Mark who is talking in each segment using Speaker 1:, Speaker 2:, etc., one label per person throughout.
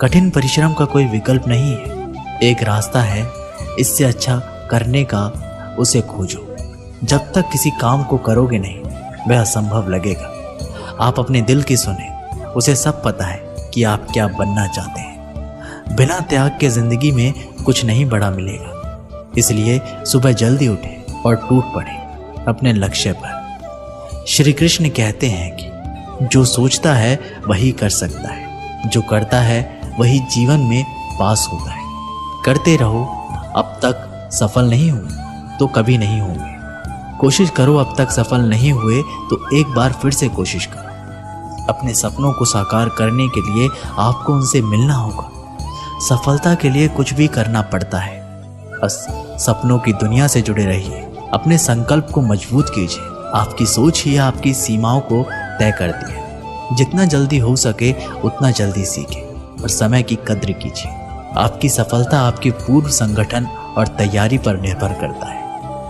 Speaker 1: कठिन परिश्रम का कोई विकल्प नहीं है। एक रास्ता है, इससे अच्छा करने का उसे खोजो। जब तक किसी काम को करोगे नहीं, वह असंभव लगेगा। आप अपने दिल की सुने, उसे सब पता है कि आप क्या बनना चाहते हैं। बिना त्याग के जिंदगी में कुछ नहीं बड़ा मिलेगा। इसलिए सुबह जल्दी उठे और टूट पड़े अपने लक्ष्य पर। श्री कृष्ण कहते हैं कि जो सोचता है वही कर सकता है, जो करता है वही जीवन में पास होता है। करते रहो, अब तक सफल नहीं हुए तो कभी नहीं होंगे। कोशिश करो, अब तक सफल नहीं हुए तो एक बार फिर से कोशिश करो। अपने सपनों को साकार करने के लिए आपको उनसे मिलना होगा। सफलता के लिए कुछ भी करना पड़ता है। बस सपनों की दुनिया से जुड़े रहिए, अपने संकल्प को मजबूत कीजिए। आपकी सोच ही आपकी सीमाओं को तय करती है। जितना जल्दी हो सके उतना जल्दी सीखें और समय की कद्र कीजिए। आपकी सफलता आपकी पूर्व संगठन और तैयारी पर निर्भर करता है।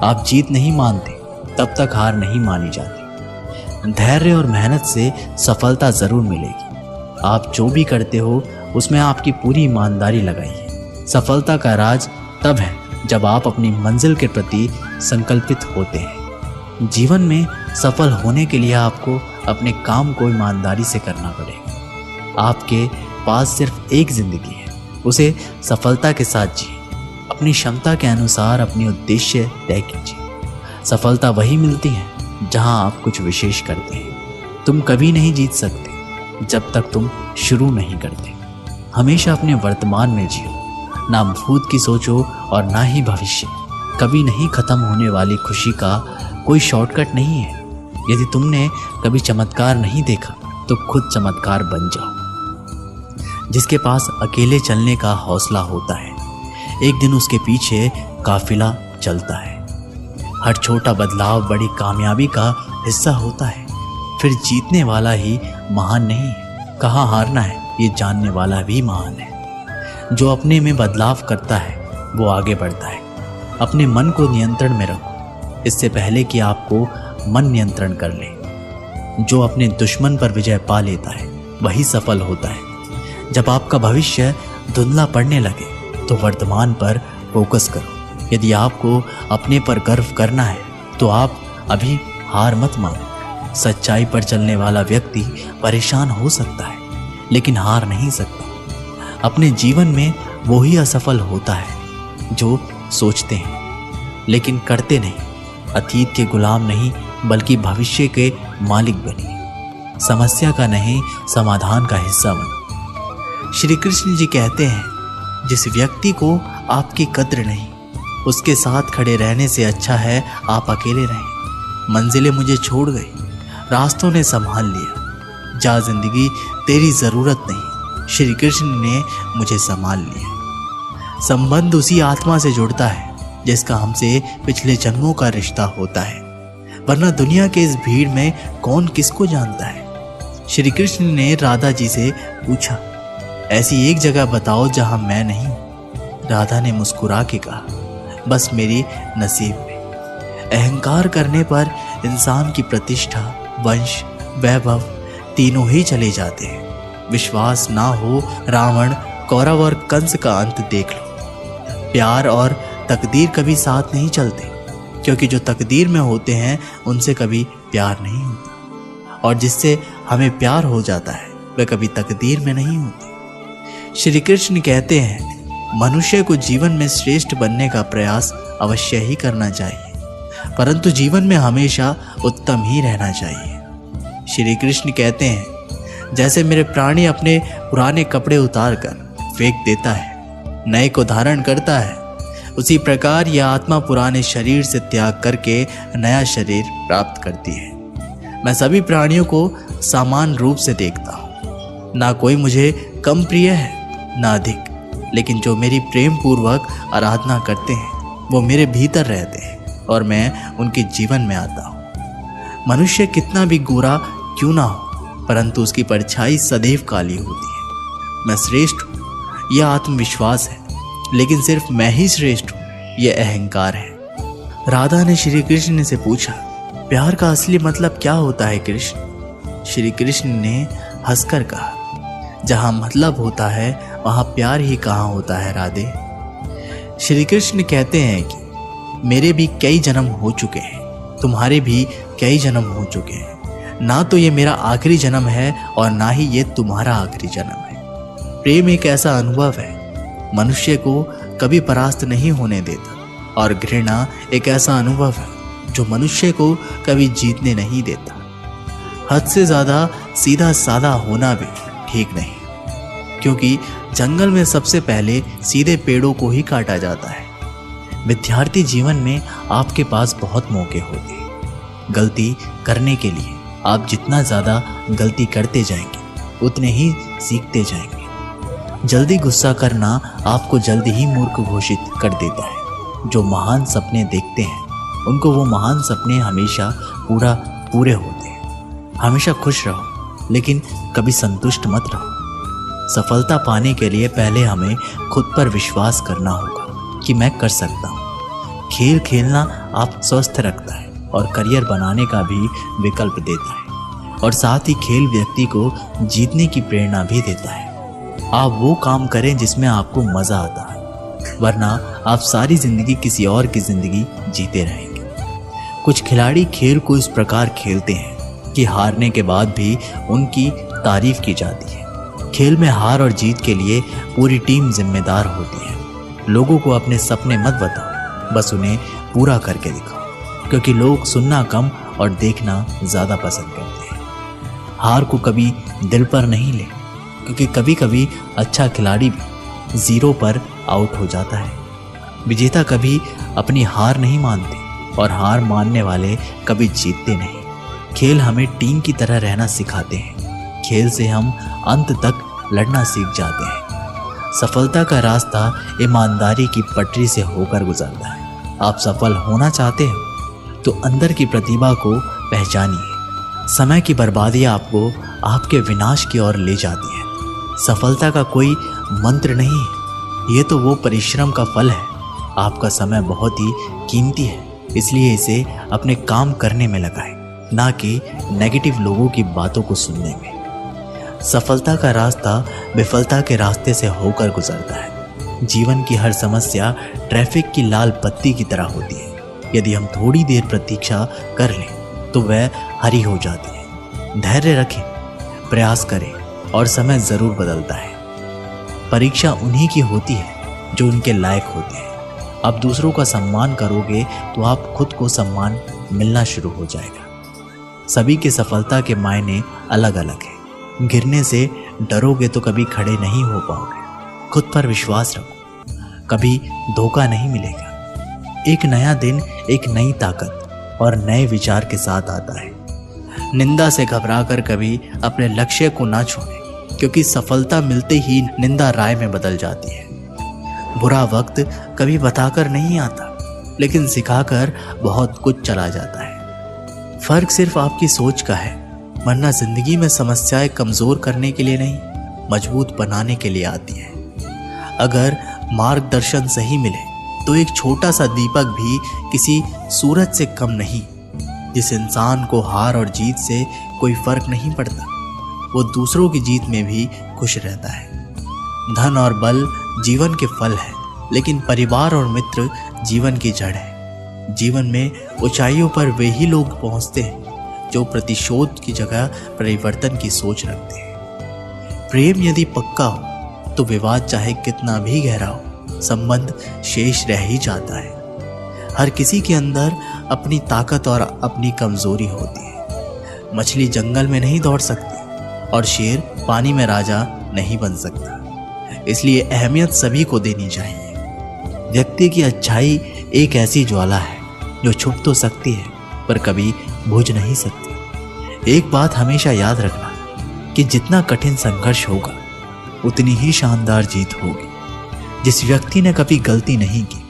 Speaker 1: आप जीत नहीं मानते तब तक हार नहीं मानी जाती। धैर्य और मेहनत से सफलता जरूर मिलेगी। आप जो भी करते हो उसमें आपकी पूरी ईमानदारी लगाइए। सफलता का राज तब है जब आप अपनी मंजिल के प्रति संकल्पित होते हैं। जीवन में सफल होने के लिए आपको अपने काम को ईमानदारी से करना पड़ेगा। आपके पास सिर्फ एक जिंदगी है, उसे सफलता के साथ जिए। अपनी क्षमता के अनुसार अपनी उद्देश्य तय कीजिए। सफलता वही मिलती है जहां आप कुछ विशेष करते हैं। तुम कभी नहीं जीत सकते जब तक तुम शुरू नहीं करते। हमेशा अपने वर्तमान में जियो, ना भूत की सोचो और ना ही भविष्य। कभी नहीं खत्म होने वाली खुशी का कोई शॉर्टकट नहीं है। यदि तुमने कभी चमत्कार नहीं देखा तो खुद चमत्कार बन जाओ। जिसके पास अकेले चलने का हौसला होता है, एक दिन उसके पीछे काफिला चलता है। हर छोटा बदलाव बड़ी कामयाबी का हिस्सा होता है। फिर जीतने वाला ही महान नहीं है, कहाँ हारना है ये जानने वाला भी महान है। जो अपने में बदलाव करता है वो आगे बढ़ता है। अपने मन को नियंत्रण में रखो, इससे पहले कि आपको मन नियंत्रण कर ले। जो अपने दुश्मन पर विजय पा लेता है वही सफल होता है। जब आपका भविष्य धुंधला पड़ने लगे तो वर्तमान पर फोकस करो। यदि आपको अपने पर गर्व करना है तो आप अभी हार मत मानो। सच्चाई पर चलने वाला व्यक्ति परेशान हो सकता है लेकिन हार नहीं सकता। अपने जीवन में वो ही असफल होता है जो सोचते हैं लेकिन करते नहीं। अतीत के गुलाम नहीं बल्कि भविष्य के मालिक बनिए। समस्या का नहीं समाधान का हिस्सा बनो। श्री कृष्ण जी कहते हैं, जिस व्यक्ति को आपकी कद्र नहीं, उसके साथ खड़े रहने से अच्छा है आप अकेले रहें। मंजिलें मुझे छोड़ गई, रास्तों ने संभाल लिया। जा जिंदगी तेरी जरूरत नहीं, श्री कृष्ण ने मुझे संभाल लिया। संबंध उसी आत्मा से जुड़ता है जिसका हमसे पिछले जन्मों का रिश्ता होता है, वरना दुनिया के इस भीड़ में कौन किसको जानता है। श्री कृष्ण ने राधा जी से पूछा, ऐसी एक जगह बताओ जहां मैं नहीं। राधा ने मुस्कुरा के कहा, बस मेरी नसीब में। अहंकार करने पर इंसान की प्रतिष्ठा, वंश, वैभव तीनों ही चले जाते हैं। विश्वास ना हो, रावण, कौरव और कंस का अंत देख लो। प्यार और तकदीर कभी साथ नहीं चलते, क्योंकि जो तकदीर में होते हैं उनसे कभी प्यार नहीं होता, और जिससे हमें प्यार हो जाता है वह कभी तकदीर में नहीं होते। श्री कृष्ण कहते हैं, मनुष्य को जीवन में श्रेष्ठ बनने का प्रयास अवश्य ही करना चाहिए, परंतु जीवन में हमेशा उत्तम ही रहना चाहिए। श्री कृष्ण कहते हैं, जैसे मेरे प्राणी अपने पुराने कपड़े उतार कर फेंक देता है, नए को धारण करता है, उसी प्रकार यह आत्मा पुराने शरीर से त्याग करके नया शरीर प्राप्त करती है। मैं सभी प्राणियों को समान रूप से देखता हूँ। ना कोई मुझे कम प्रिय है ना अधिक, लेकिन जो मेरी प्रेम पूर्वक आराधना करते हैं वो मेरे भीतर रहते हैं और मैं उनके जीवन में आता हूँ। मनुष्य कितना भी गोरा क्यों ना हो, परंतु उसकी परछाई सदैव काली होती है। मैं श्रेष्ठ हूँ, यह आत्मविश्वास है, लेकिन सिर्फ मैं ही श्रेष्ठ हूँ, यह अहंकार है। राधा ने श्री कृष्ण से पूछा, प्यार का असली मतलब क्या होता है कृष्ण? श्री कृष्ण ने हंसकर कहा, जहाँ मतलब होता है वहाँ प्यार ही कहाँ होता है राधे। श्री कृष्ण कहते हैं कि मेरे भी कई जन्म हो चुके हैं, तुम्हारे भी कई जन्म हो चुके हैं, ना तो ये मेरा आखिरी जन्म है और ना ही ये तुम्हारा आखिरी जन्म है। प्रेम एक ऐसा अनुभव है, मनुष्य को कभी परास्त नहीं होने देता, और घृणा एक ऐसा अनुभव है जो मनुष्य को कभी जीतने नहीं देता। हद से ज़्यादा सीधा साधा होना भी ठीक नहीं, क्योंकि जंगल में सबसे पहले सीधे पेड़ों को ही काटा जाता है। विद्यार्थी जीवन में आपके पास बहुत मौके होते हैं गलती करने के लिए। आप जितना ज़्यादा गलती करते जाएंगे उतने ही सीखते जाएंगे। जल्दी गुस्सा करना आपको जल्दी ही मूर्ख घोषित कर देता है। जो महान सपने देखते हैं उनको वो महान सपने हमेशा पूरे होते हैं। हमेशा खुश रहो, लेकिन कभी संतुष्ट मत रहो। सफलता पाने के लिए पहले हमें खुद पर विश्वास करना होगा कि मैं कर सकता हूँ। खेल खेलना आप स्वस्थ रखता है और करियर बनाने का भी विकल्प देता है, और साथ ही खेल व्यक्ति को जीतने की प्रेरणा भी देता है। आप वो काम करें जिसमें आपको मज़ा आता है, वरना आप सारी ज़िंदगी किसी और की ज़िंदगी जीते रहेंगे। कुछ खिलाड़ी खेल को इस प्रकार खेलते हैं कि हारने के बाद भी उनकी तारीफ की जाती है। खेल में हार और जीत के लिए पूरी टीम जिम्मेदार होती है। लोगों को अपने सपने मत बताओ, बस उन्हें पूरा करके दिखाओ, क्योंकि लोग सुनना कम और देखना ज़्यादा पसंद करते हैं। हार को कभी दिल पर नहीं ले, क्योंकि कभी कभी अच्छा खिलाड़ी भी ज़ीरो पर आउट हो जाता है। विजेता कभी अपनी हार नहीं मानते और हार मानने वाले कभी जीतते नहीं। खेल हमें टीम की तरह रहना सिखाते हैं। खेल से हम अंत तक लड़ना सीख जाते हैं। सफलता का रास्ता ईमानदारी की पटरी से होकर गुजरता है। आप सफल होना चाहते हो तो अंदर की प्रतिभा को पहचानिए। समय की बर्बादी आपको आपके विनाश की ओर ले जाती है। सफलता का कोई मंत्र नहीं है, ये तो वो परिश्रम का फल है। आपका समय बहुत ही कीमती है, इसलिए इसे अपने काम करने में लगाएं, ना कि नेगेटिव लोगों की बातों को सुनने में। सफलता का रास्ता विफलता के रास्ते से होकर गुजरता है। जीवन की हर समस्या ट्रैफिक की लाल बत्ती की तरह होती है। यदि हम थोड़ी देर प्रतीक्षा कर लें तो वह हरी हो जाती है। धैर्य रखें, प्रयास करें, और समय ज़रूर बदलता है। परीक्षा उन्हीं की होती है जो उनके लायक होते हैं। आप दूसरों का सम्मान करोगे तो आप खुद को सम्मान मिलना शुरू हो जाएगा। सभी की सफलता के मायने अलग अलग हैं। गिरने से डरोगे तो कभी खड़े नहीं हो पाओगे। खुद पर विश्वास रखो, कभी धोखा नहीं मिलेगा। एक नया दिन एक नई ताकत और नए विचार के साथ आता है। निंदा से घबराकर कभी अपने लक्ष्य को ना छोड़ें, क्योंकि सफलता मिलते ही निंदा राय में बदल जाती है। बुरा वक्त कभी बताकर नहीं आता, लेकिन सिखाकर बहुत कुछ चला जाता है। फर्क सिर्फ आपकी सोच का है, वरना जिंदगी में समस्याएं कमजोर करने के लिए नहीं, मजबूत बनाने के लिए आती है। अगर मार्गदर्शन सही मिले तो एक छोटा सा दीपक भी किसी सूरज से कम नहीं। जिस इंसान को हार और जीत से कोई फर्क नहीं पड़ता, वो दूसरों की जीत में भी खुश रहता है। धन और बल जीवन के फल है, लेकिन परिवार और मित्र जीवन की जड़ है। जीवन में ऊंचाइयों पर वे ही लोग पहुंचते हैं जो प्रतिशोध की जगह परिवर्तन की सोच रखते हैं। प्रेम यदि पक्का हो तो विवाद चाहे कितना भी गहरा हो, संबंध शेष रह ही जाता है। हर किसी के अंदर अपनी ताकत और अपनी कमजोरी होती है। मछली जंगल में नहीं दौड़ सकती और शेर पानी में राजा नहीं बन सकता। इसलिए अहमियत सभी को देनी चाहिए। व्यक्ति की अच्छाई एक ऐसी ज्वाला है जो छुप तो सकती है पर कभी बुझ नहीं सकती। एक बात हमेशा याद रखना कि जितना कठिन संघर्ष होगा उतनी ही शानदार जीत होगी। जिस व्यक्ति ने कभी गलती नहीं की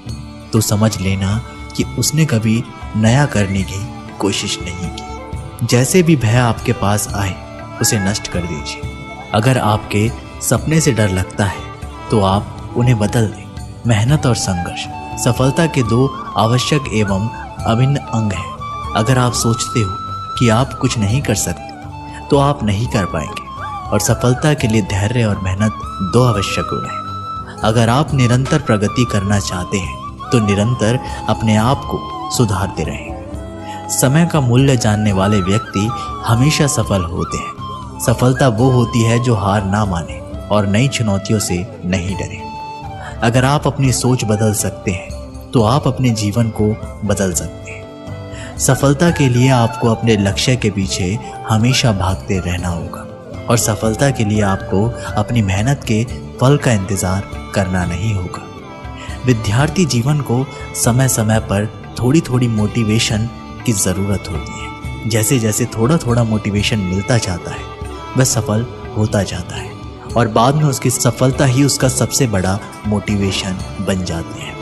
Speaker 1: तो समझ लेना कि उसने कभी नया करने की कोशिश नहीं की। जैसे भी भय आपके पास आए उसे नष्ट कर दीजिए। अगर आपके सपने से डर लगता है तो आप उन्हें बदल दें। मेहनत और संघर्ष सफलता के दो आवश्यक एवं अभिन्न अंग हैं। अगर आप सोचते हो कि आप कुछ नहीं कर सकते तो आप नहीं कर पाएंगे। और सफलता के लिए धैर्य और मेहनत दो आवश्यक गुण हैं। अगर आप निरंतर प्रगति करना चाहते हैं तो निरंतर अपने आप को सुधारते रहें। समय का मूल्य जानने वाले व्यक्ति हमेशा सफल होते हैं। सफलता वो होती है जो हार ना माने और नई चुनौतियों से नहीं डरे। अगर आप अपनी सोच बदल सकते हैं तो आप अपने जीवन को बदल सकते हैं। सफलता के लिए आपको अपने लक्ष्य के पीछे हमेशा भागते रहना होगा और सफलता के लिए आपको अपनी मेहनत के फल का इंतजार करना नहीं होगा। विद्यार्थी जीवन को समय समय पर थोड़ी थोड़ी मोटिवेशन की ज़रूरत होती है। जैसे जैसे थोड़ा थोड़ा मोटिवेशन मिलता जाता है वह सफल होता जाता है और बाद में उसकी सफलता ही उसका सबसे बड़ा मोटिवेशन बन जाती है।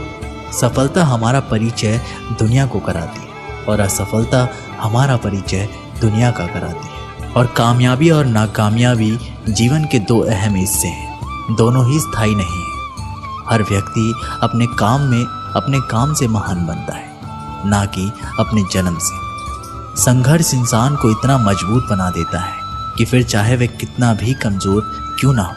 Speaker 1: सफलता हमारा परिचय दुनिया को कराती है और असफलता हमारा परिचय दुनिया का कराती है। और कामयाबी और नाकामयाबी जीवन के दो अहम हिस्से हैं, दोनों ही स्थायी नहीं हैं। हर व्यक्ति अपने काम से महान बनता है, ना कि अपने जन्म से। संघर्ष इंसान को इतना मजबूत बना देता है कि फिर चाहे वह कितना भी कमज़ोर क्यों ना हो।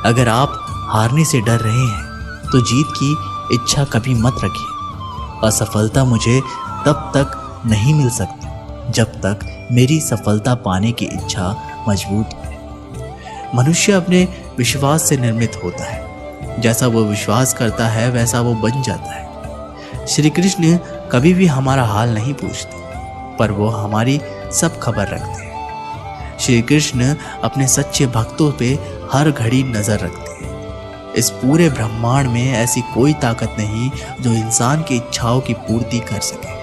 Speaker 1: अगर आप हारने से डर रहे हैं तो जीत की इच्छा कभी मत रखिए। असफलता मुझे तब तक नहीं मिल सकती जब तक मेरी सफलता पाने की इच्छा मजबूत है। मनुष्य अपने विश्वास से निर्मित होता है। जैसा वो विश्वास करता है वैसा वो बन जाता है। श्री कृष्ण कभी भी हमारा हाल नहीं पूछते, पर वो हमारी सब खबर रखते हैं। श्री कृष्ण अपने सच्चे भक्तों पे हर घड़ी नजर रखते हैं। इस पूरे ब्रह्मांड में ऐसी कोई ताकत नहीं जो इंसान की इच्छाओं की पूर्ति कर सके,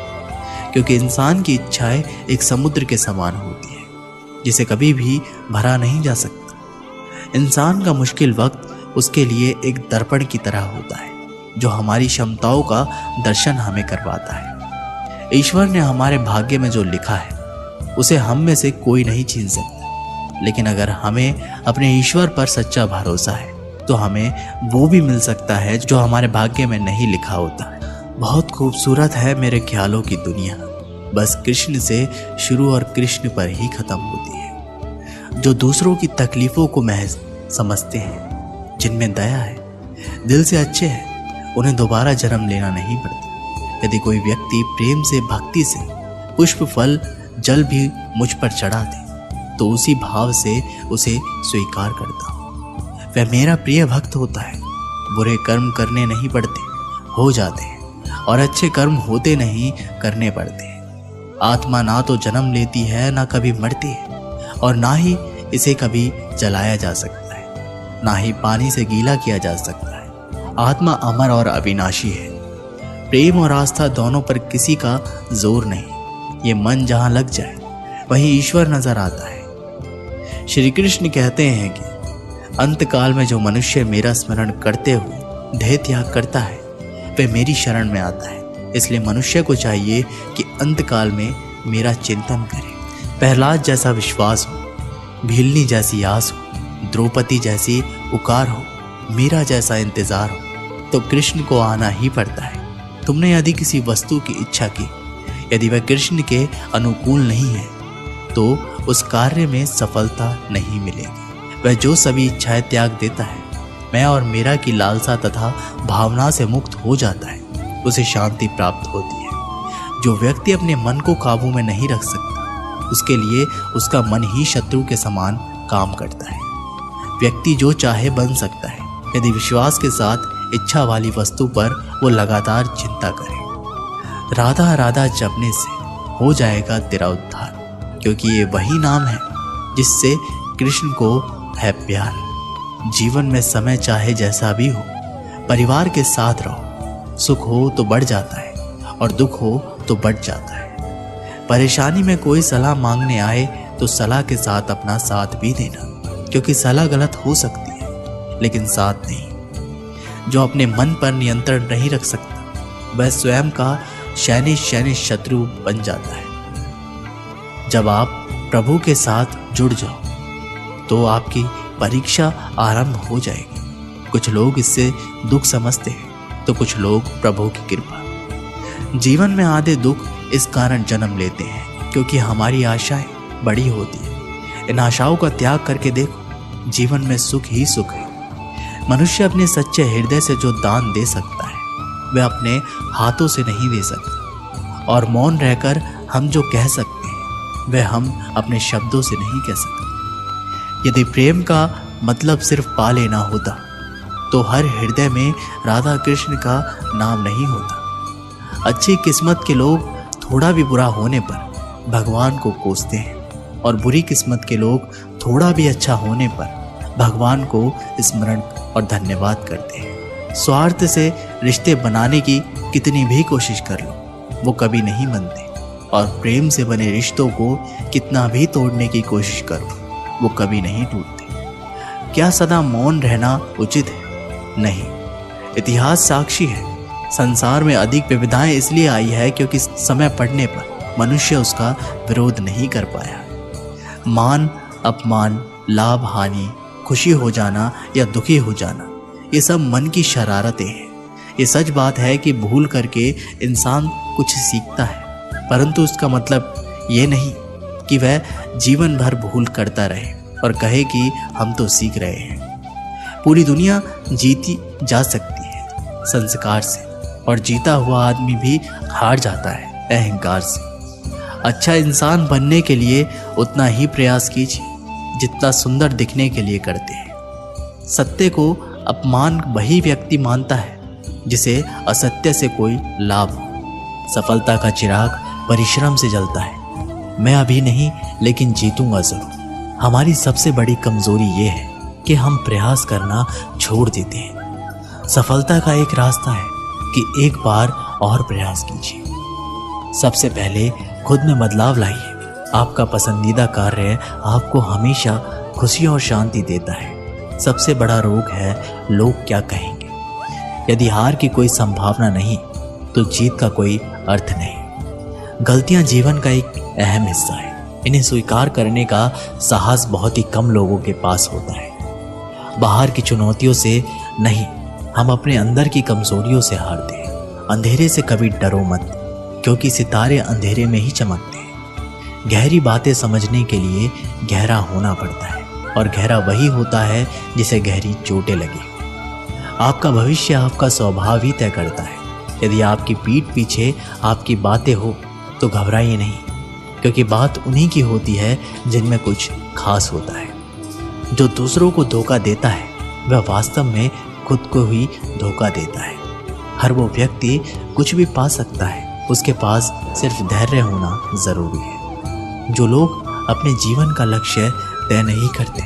Speaker 1: क्योंकि इंसान की इच्छाएं एक समुद्र के समान होती है जिसे कभी भी भरा नहीं जा सकता। इंसान का मुश्किल वक्त उसके लिए एक दर्पण की तरह होता है जो हमारी क्षमताओं का दर्शन हमें करवाता है। ईश्वर ने हमारे भाग्य में जो लिखा है उसे हम में से कोई नहीं छीन सकता, लेकिन अगर हमें अपने ईश्वर पर सच्चा भरोसा है तो हमें वो भी मिल सकता है जो हमारे भाग्य में नहीं लिखा होता है। बहुत खूबसूरत है मेरे ख्यालों की दुनिया, बस कृष्ण से शुरू और कृष्ण पर ही खत्म होती है। जो दूसरों की तकलीफों को महज समझते हैं, जिनमें दया है, दिल से अच्छे हैं, उन्हें दोबारा जन्म लेना नहीं पड़ता। यदि कोई व्यक्ति प्रेम से, भक्ति से पुष्प, फल, जल भी मुझ पर चढ़ा दे तो उसी भाव से उसे स्वीकार करता हूँ। वह मेरा प्रिय भक्त होता है। बुरे कर्म करने नहीं पड़ते, हो जाते हैं, और अच्छे कर्म होते नहीं, करने पड़ते हैं। आत्मा ना तो जन्म लेती है, ना कभी मरती है, और ना ही इसे कभी जलाया जा सकता है, ना ही पानी से गीला किया जा सकता है। आत्मा अमर और अविनाशी है। प्रेम और आस्था दोनों पर किसी का जोर नहीं। ये मन जहां लग जाए वहीं ईश्वर नजर आता है। श्री कृष्ण कहते हैं कि अंतकाल में जो मनुष्य मेरा स्मरण करते हुए देह त्याग करता है वह मेरी शरण में आता है। इसलिए मनुष्य को चाहिए कि अंतकाल में मेरा चिंतन करे। प्रहलाद जैसा विश्वास हो, भीलनी जैसी आस हो, द्रौपदी जैसी पुकार हो, मीरा जैसा इंतजार हो, तो कृष्ण को आना ही पड़ता है। तुमने यदि किसी वस्तु की इच्छा की, यदि वह कृष्ण के अनुकूल नहीं है तो उस कार्य में सफलता नहीं मिलेगी। वह जो सभी इच्छाएं त्याग देता है, मैं और मेरा की लालसा तथा भावना से मुक्त हो जाता है, उसे शांति प्राप्त होती है। जो व्यक्ति अपने मन को काबू में नहीं रख सकता, उसके लिए उसका मन ही शत्रु के समान काम करता है। व्यक्ति जो चाहे बन सकता है यदि विश्वास के साथ इच्छा वाली वस्तु पर वो लगातार चिंता करे। राधा राधा जपने से हो जाएगा तेरा उद्धार, क्योंकि ये वही नाम है जिससे कृष्ण को है प्यार। जीवन में समय चाहे जैसा भी हो, परिवार के साथ रहो। सुख हो तो बढ़ जाता है और दुख हो तो बढ़ जाता है। परेशानी में कोई सलाह मांगने आए तो सलाह के साथ अपना साथ भी देना, क्योंकि सलाह गलत हो सकती है लेकिन साथ नहीं। जो अपने मन पर नियंत्रण नहीं रख सकता वह स्वयं का शैनी शत्रु बन जाता है। जब आप प्रभु के साथ जुड़ जाओ तो आपकी परीक्षा आरंभ हो जाएगी। कुछ लोग इससे दुख समझते हैं तो कुछ लोग प्रभु की कृपा। जीवन में आधे दुख इस कारण जन्म लेते हैं क्योंकि हमारी आशाएं बड़ी होती हैं। इन आशाओं का त्याग करके देखो, जीवन में सुख ही सुख है। मनुष्य अपने सच्चे हृदय से जो दान दे सकता है वह अपने हाथों से नहीं दे सकता, और मौन रहकर हम जो कह सकते हैं वह हम अपने शब्दों से नहीं कह सकते। यदि प्रेम का मतलब सिर्फ पा लेना होता तो हर हृदय में राधा कृष्ण का नाम नहीं होता। अच्छी किस्मत के लोग थोड़ा भी बुरा होने पर भगवान को कोसते हैं, और बुरी किस्मत के लोग थोड़ा भी अच्छा होने पर भगवान को स्मरण और धन्यवाद करते हैं। स्वार्थ से रिश्ते बनाने की कितनी भी कोशिश कर लो वो कभी नहीं बनते, और प्रेम से बने रिश्तों को कितना भी तोड़ने की कोशिश करो वो कभी नहीं टूटते। क्या सदा मौन रहना उचित है? नहीं। इतिहास साक्षी है, संसार में अधिक विविधताएं इसलिए आई है क्योंकि समय पड़ने पर मनुष्य उसका विरोध नहीं कर पाया। मान अपमान, लाभ हानि, खुशी हो जाना या दुखी हो जाना, ये सब मन की शरारतें हैं। ये सच बात है कि भूल करके इंसान कुछ सीखता है, परंतु उसका मतलब ये नहीं कि वह जीवन भर भूल करता रहे और कहे कि हम तो सीख रहे हैं। पूरी दुनिया जीती जा सकती है संस्कार से, और जीता हुआ आदमी भी हार जाता है अहंकार से। अच्छा इंसान बनने के लिए उतना ही प्रयास कीजिए जितना सुंदर दिखने के लिए करते हैं। सत्य को अपमान वही व्यक्ति मानता है जिसे असत्य से कोई लाभ हो। सफलता का चिराग परिश्रम से जलता है। मैं अभी नहीं लेकिन जीतूंगा जरूर। हमारी सबसे बड़ी कमजोरी ये है कि हम प्रयास करना छोड़ देते हैं। सफलता का एक रास्ता है कि एक बार और प्रयास कीजिए। सबसे पहले खुद में बदलाव लाइए। आपका पसंदीदा कार्य आपको हमेशा खुशी और शांति देता है। सबसे बड़ा रोग है लोग क्या कहेंगे। यदि हार की कोई संभावना नहीं तो जीत का कोई अर्थ नहीं। गलतियां जीवन का एक अहम हिस्सा है। इन्हें स्वीकार करने का साहस बहुत ही कम लोगों के पास होता है। बाहर की चुनौतियों से नहीं, हम अपने अंदर की कमजोरियों से हारते हैं। अंधेरे से कभी डरो मत, क्योंकि सितारे अंधेरे में ही चमकते हैं। गहरी बातें समझने के लिए गहरा होना पड़ता है, और गहरा वही होता है जिसे गहरी चोटें लगी। आपका भविष्य आपका स्वभाव ही तय करता है। यदि आपकी पीठ पीछे आपकी बातें हो तो घबराइए नहीं, क्योंकि बात उन्हीं की होती है जिनमें कुछ खास होता है। जो दूसरों को धोखा देता है वह वास्तव में खुद को ही धोखा देता है। हर वो व्यक्ति कुछ भी पा सकता है, उसके पास सिर्फ धैर्य होना जरूरी है। जो लोग अपने जीवन का लक्ष्य तय नहीं करते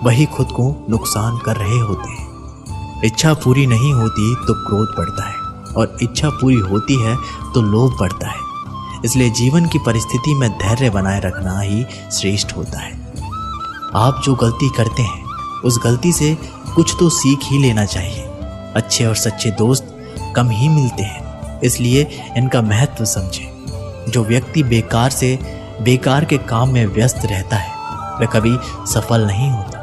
Speaker 1: वही खुद को नुकसान कर रहे होते हैं। इच्छा पूरी नहीं होती तो क्रोध बढ़ता है, और इच्छा पूरी होती है तो लोभ बढ़ता है। इसलिए जीवन की परिस्थिति में धैर्य बनाए रखना ही श्रेष्ठ होता है। आप जो गलती करते हैं उस गलती से कुछ तो सीख ही लेना चाहिए। अच्छे और सच्चे दोस्त कम ही मिलते हैं, इसलिए इनका महत्व समझें। जो व्यक्ति बेकार के काम में व्यस्त रहता है वह कभी सफल नहीं होता।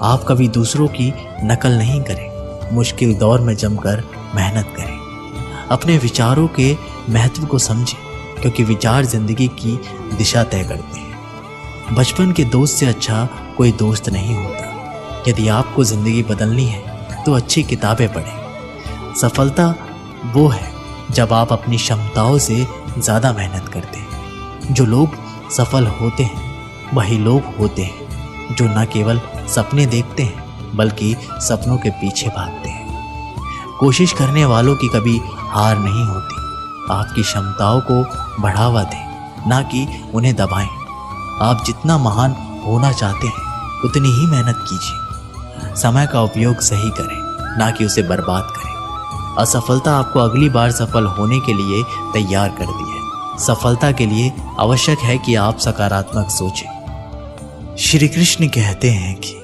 Speaker 1: आप कभी दूसरों की नकल नहीं करें। मुश्किल दौर में जमकर मेहनत करें। अपने विचारों के महत्व को समझें, क्योंकि विचार जिंदगी की दिशा तय करते हैं। बचपन के दोस्त से अच्छा कोई दोस्त नहीं होता। यदि आपको जिंदगी बदलनी है तो अच्छी किताबें पढ़ें। सफलता वो है जब आप अपनी क्षमताओं से ज़्यादा मेहनत करते हैं। जो लोग सफल होते हैं वही लोग होते हैं जो न केवल सपने देखते हैं बल्कि सपनों के पीछे भागते हैं। कोशिश करने वालों की कभी हार नहीं होती। आपकी क्षमताओं को बढ़ावा दें, ना कि उन्हें दबाएं। आप जितना महान होना चाहते हैं उतनी ही मेहनत कीजिए। समय का उपयोग सही करें, ना कि उसे बर्बाद करें। असफलता आपको अगली बार सफल होने के लिए तैयार करती है। सफलता के लिए आवश्यक है कि आप सकारात्मक सोचें। श्री कृष्ण कहते हैं कि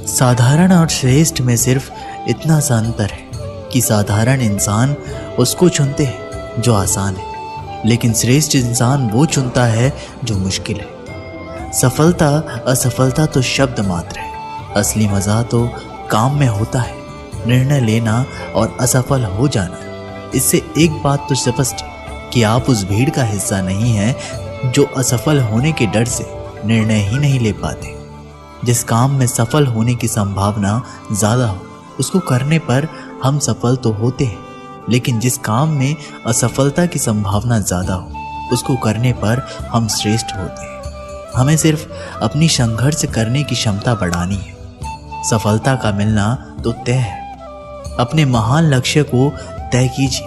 Speaker 1: साधारण और श्रेष्ठ में सिर्फ इतना सा अंतर है कि साधारण इंसान उसको चुनते हैं जो आसान है, लेकिन श्रेष्ठ इंसान वो चुनता है जो मुश्किल है। सफलता असफलता तो शब्द मात्र है, असली मजा तो काम में होता है। निर्णय लेना और असफल हो जाना, इससे एक बात तो स्पष्ट है कि आप उस भीड़ का हिस्सा नहीं हैं जो असफल होने के डर से निर्णय ही नहीं ले पाते। जिस काम में सफल होने की संभावना ज़्यादा हो उसको करने पर हम सफल तो होते हैं, लेकिन जिस काम में असफलता की संभावना ज़्यादा हो उसको करने पर हम श्रेष्ठ होते हैं। हमें सिर्फ अपनी संघर्ष करने की क्षमता बढ़ानी है। सफलता का मिलना तो तय है। अपने महान लक्ष्य को तय कीजिए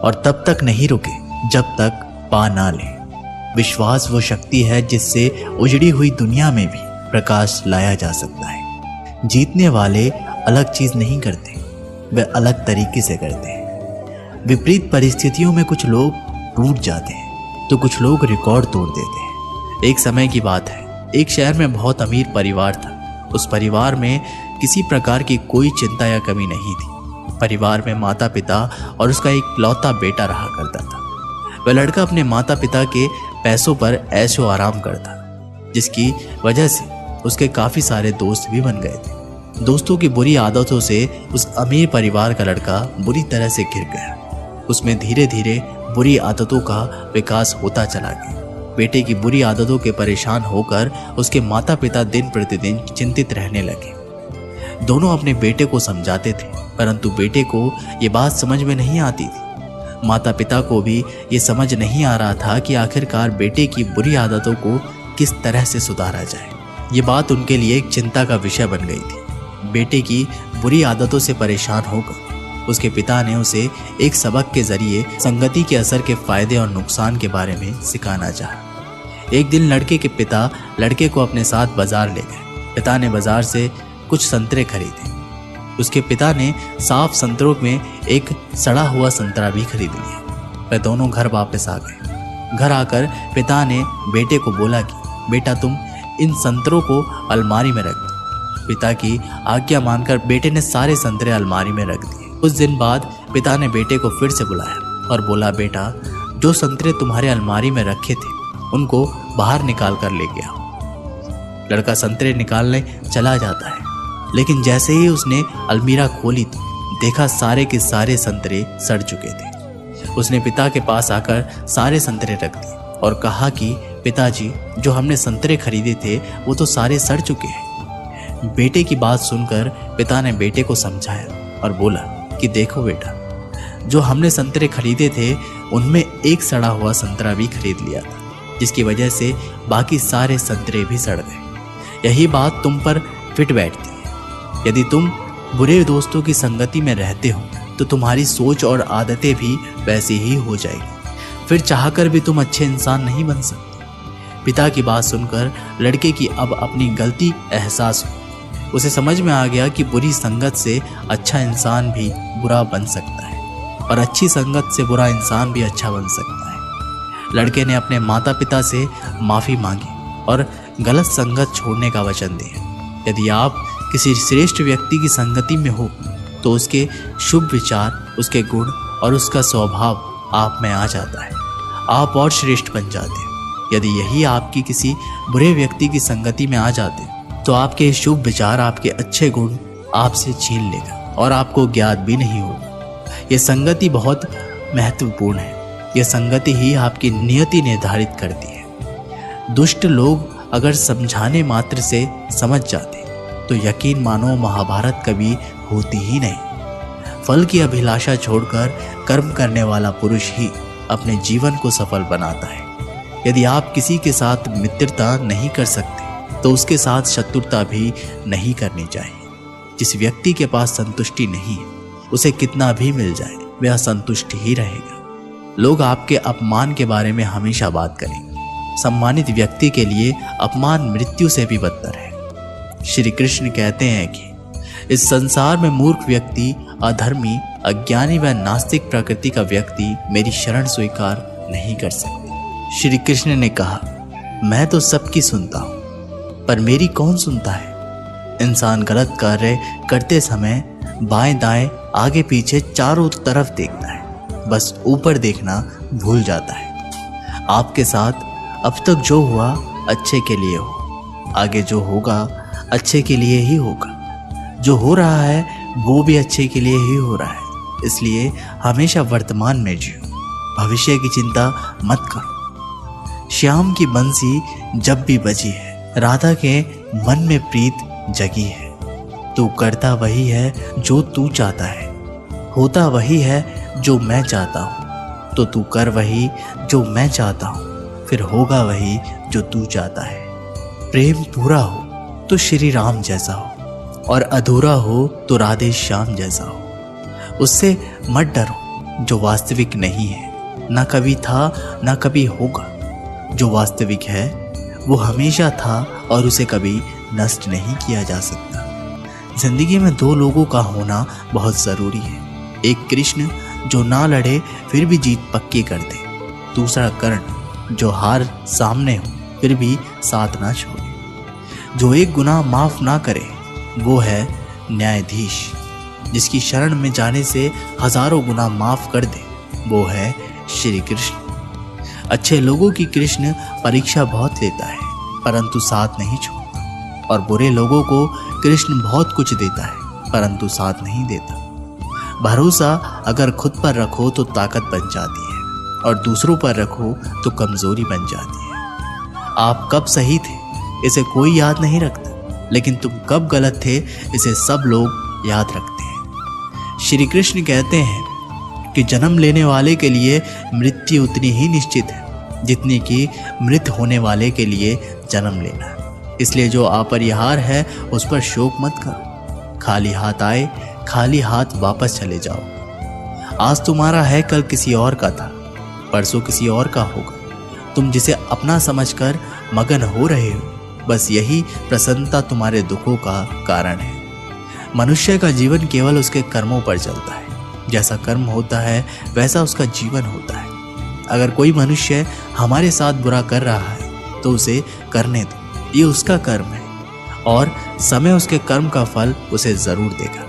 Speaker 1: और तब तक नहीं रुके जब तक पा ना ले। विश्वास वो शक्ति है जिससे उजड़ी हुई दुनिया में भी प्रकाश लाया जा सकता है। जीतने वाले अलग चीज नहीं करते, वे अलग तरीके से करते हैं। विपरीत परिस्थितियों में कुछ लोग टूट जाते हैं तो कुछ लोग रिकॉर्ड तोड़ देते हैं। एक समय की बात है, एक शहर में बहुत अमीर परिवार था। उस परिवार में किसी प्रकार की कोई चिंता या कमी नहीं थी। परिवार में माता पिता और उसका एक लौता बेटा रहा करता था। वह लड़का अपने माता पिता के पैसों पर ऐशो आराम करता, जिसकी वजह से उसके काफ़ी सारे दोस्त भी बन गए थे। दोस्तों की बुरी आदतों से उस अमीर परिवार का लड़का बुरी तरह से घिर गया। उसमें धीरे धीरे बुरी आदतों का विकास होता चला गया। बेटे की बुरी आदतों के परेशान होकर उसके माता पिता दिन प्रतिदिन चिंतित रहने लगे। दोनों अपने बेटे को समझाते थे, परंतु बेटे को ये बात समझ में नहीं आती थी। माता पिता को भी ये समझ नहीं आ रहा था कि आखिरकार बेटे की बुरी आदतों को किस तरह से सुधारा जाए। ये बात उनके लिए एक चिंता का विषय बन गई थी। बेटे की बुरी आदतों से परेशान होकर उसके पिता ने उसे एक सबक के जरिए संगति के असर के फायदे और नुकसान के बारे में सिखाना चाहा। एक दिन लड़के के पिता लड़के को अपने साथ बाजार ले गए। पिता ने बाजार से कुछ संतरे खरीदे। उसके पिता ने साफ संतरों में एक सड़ा हुआ संतरा भी खरीद लिया। वे दोनों घर वापस आ गए। घर आकर पिता ने बेटे को बोला कि बेटा तुम इन संतरों को अलमारी में रख दो। पिता की आज्ञा मानकर बेटे ने सारे संतरे अलमारी में रख दिए। कुछ दिन बाद पिता ने बेटे को फिर से बुलाया और बोला, बेटा जो संतरे तुम्हारे अलमारी में रखे थे उनको बाहर निकाल कर ले गया। लड़का संतरे निकालने चला जाता है, लेकिन जैसे ही उसने अलमीरा खोली तो देखा सारे के सारे संतरे सड़ चुके थे। उसने पिता के पास आकर सारे संतरे रख दिए और कहा कि पिताजी जो हमने संतरे खरीदे थे वो तो सारे सड़ चुके हैं। बेटे की बात सुनकर पिता ने बेटे को समझाया और बोला कि देखो बेटा, जो हमने संतरे खरीदे थे उनमें एक सड़ा हुआ संतरा भी खरीद लिया था, जिसकी वजह से बाकी सारे संतरे भी सड़ गए। यही बात तुम पर फिट बैठती है। यदि तुम बुरे दोस्तों की संगति में रहते हो तो तुम्हारी सोच और आदतें भी वैसी ही हो जाएगी। फिर चाहकर भी तुम अच्छे इंसान नहीं बन सकते। पिता की बात सुनकर लड़के की अब अपनी गलती एहसास हुई। उसे समझ में आ गया कि बुरी संगत से अच्छा इंसान भी बुरा बन सकता है और अच्छी संगत से बुरा इंसान भी अच्छा बन सकता है। लड़के ने अपने माता पिता से माफ़ी मांगी और गलत संगत छोड़ने का वचन दिया। यदि आप किसी श्रेष्ठ व्यक्ति की संगति में हो तो उसके शुभ विचार, उसके गुण और उसका स्वभाव आप में आ जाता है। आप और श्रेष्ठ बन जाते हैं। यदि यही आपकी किसी बुरे व्यक्ति की संगति में आ जाते तो आपके शुभ विचार, आपके अच्छे गुण आपसे छीन लेगा और आपको ज्ञात भी नहीं होगा। यह संगति बहुत महत्वपूर्ण है। यह संगति ही आपकी नियति निर्धारित करती है। दुष्ट लोग अगर समझाने मात्र से समझ जाते तो यकीन मानो महाभारत कभी होती ही नहीं। फल की अभिलाषा छोड़कर कर्म करने वाला पुरुष ही अपने जीवन को सफल बनाता है। यदि आप किसी के साथ मित्रता नहीं कर सकते तो उसके साथ शत्रुता भी नहीं करनी चाहिए। जिस व्यक्ति के पास संतुष्टि नहीं है उसे कितना भी मिल जाए वह असंतुष्ट ही रहेगा। लोग आपके अपमान के बारे में हमेशा बात करेंगे। सम्मानित व्यक्ति के लिए अपमान मृत्यु से भी बदतर है। श्री कृष्ण कहते हैं कि इस संसार में मूर्ख व्यक्ति, अधर्मी, अज्ञानी व नास्तिक प्रकृति का व्यक्ति मेरी शरण स्वीकार नहीं कर सकता। श्री कृष्ण ने कहा, मैं तो सबकी सुनता हूँ पर मेरी कौन सुनता है। इंसान गलत कार्य करते समय बाएं दाएं आगे पीछे चारों तरफ देखता है, बस ऊपर देखना भूल जाता है। आपके साथ अब तक जो हुआ अच्छे के लिए हो, आगे जो होगा अच्छे के लिए ही होगा। जो हो रहा है वो भी अच्छे के लिए ही हो रहा है। इसलिए हमेशा वर्तमान में जियो, भविष्य की चिंता मत करो। श्याम की बंसी जब भी बजी है, राधा के मन में प्रीत जगी है। तू करता वही है जो तू चाहता है, होता वही है जो मैं चाहता हूँ। तो तू कर वही जो मैं चाहता हूँ, फिर होगा वही जो तू चाहता है। प्रेम पूरा हो तो श्री राम जैसा हो, और अधूरा हो तो राधे श्याम जैसा हो। उससे मत डरो जो वास्तविक नहीं है, ना कभी था ना कभी होगा। जो वास्तविक है वो हमेशा था और उसे कभी नष्ट नहीं किया जा सकता। जिंदगी में दो लोगों का होना बहुत ज़रूरी है। एक कृष्ण जो ना लड़े फिर भी जीत पक्की कर दे, दूसरा कर्ण जो हार सामने हो फिर भी साथ ना छोड़े। जो एक गुनाह माफ ना करे वो है न्यायाधीश, जिसकी शरण में जाने से हजारों गुनाह माफ कर दे वो है श्री कृष्ण। अच्छे लोगों की कृष्ण परीक्षा बहुत लेता है परंतु साथ नहीं छोड़ता, और बुरे लोगों को कृष्ण बहुत कुछ देता है परंतु साथ नहीं देता। भरोसा अगर खुद पर रखो तो ताकत बन जाती है, और दूसरों पर रखो तो कमजोरी बन जाती है। आप कब सही थे इसे कोई याद नहीं रखता, लेकिन तुम कब गलत थे इसे सब लोग याद रखते हैं। श्री कृष्ण कहते हैं कि जन्म लेने वाले के लिए मृत्यु उतनी ही निश्चित है जितनी कि मृत होने वाले के लिए जन्म लेना। इसलिए जो अपरिहार्य है उस पर शोक मत करो। खाली हाथ आए खाली हाथ वापस चले जाओ। आज तुम्हारा है कल किसी और का था, परसों किसी और का होगा। तुम जिसे अपना समझकर मगन हो रहे हो, बस यही प्रसन्नता तुम्हारे दुखों का कारण है। मनुष्य का जीवन केवल उसके कर्मों पर चलता है। जैसा कर्म होता है वैसा उसका जीवन होता है। अगर कोई मनुष्य हमारे साथ बुरा कर रहा है तो उसे करने दो, ये उसका कर्म है और समय उसके कर्म का फल उसे जरूर देगा।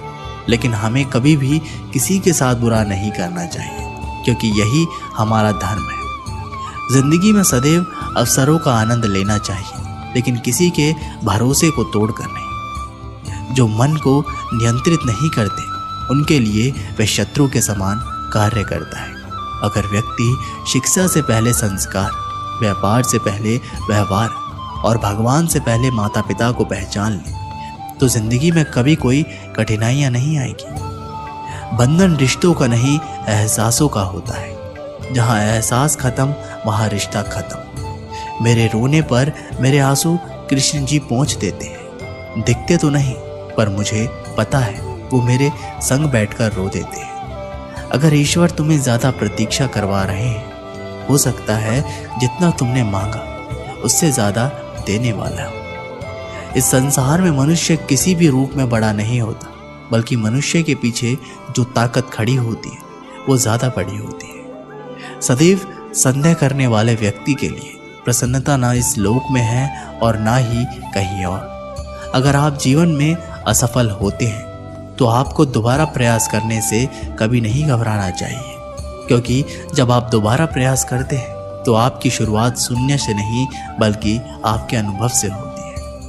Speaker 1: लेकिन हमें कभी भी किसी के साथ बुरा नहीं करना चाहिए, क्योंकि यही हमारा धर्म है। जिंदगी में सदैव अवसरों का आनंद लेना चाहिए, लेकिन किसी के भरोसे को तोड़कर नहीं। जो मन को नियंत्रित नहीं करते उनके लिए वह शत्रु के समान कार्य करता है। अगर व्यक्ति शिक्षा से पहले संस्कार, व्यापार से पहले व्यवहार और भगवान से पहले माता पिता को पहचान ले तो जिंदगी में कभी कोई कठिनाइयां नहीं आएगी। बंधन रिश्तों का नहीं एहसासों का होता है। जहां एहसास खत्म वहां रिश्ता खत्म। मेरे रोने पर मेरे आंसू कृष्ण जी पहुंच देते हैं। दिखते तो नहीं पर मुझे पता है वो मेरे संग बैठकर रो देते हैं। अगर ईश्वर तुम्हें ज्यादा प्रतीक्षा करवा रहे हैं, हो सकता है जितना तुमने मांगा उससे ज्यादा देने वाला हो। इस संसार में मनुष्य किसी भी रूप में बड़ा नहीं होता, बल्कि मनुष्य के पीछे जो ताकत खड़ी होती है वो ज्यादा बड़ी होती है। सदैव संदेह करने वाले व्यक्ति के लिए प्रसन्नता ना इस लोक में है और ना ही कहीं और। अगर आप जीवन में असफल होते हैं तो आपको दोबारा प्रयास करने से कभी नहीं घबराना चाहिए, क्योंकि जब आप दोबारा प्रयास करते हैं तो आपकी शुरुआत शून्य से नहीं बल्कि आपके अनुभव से हो।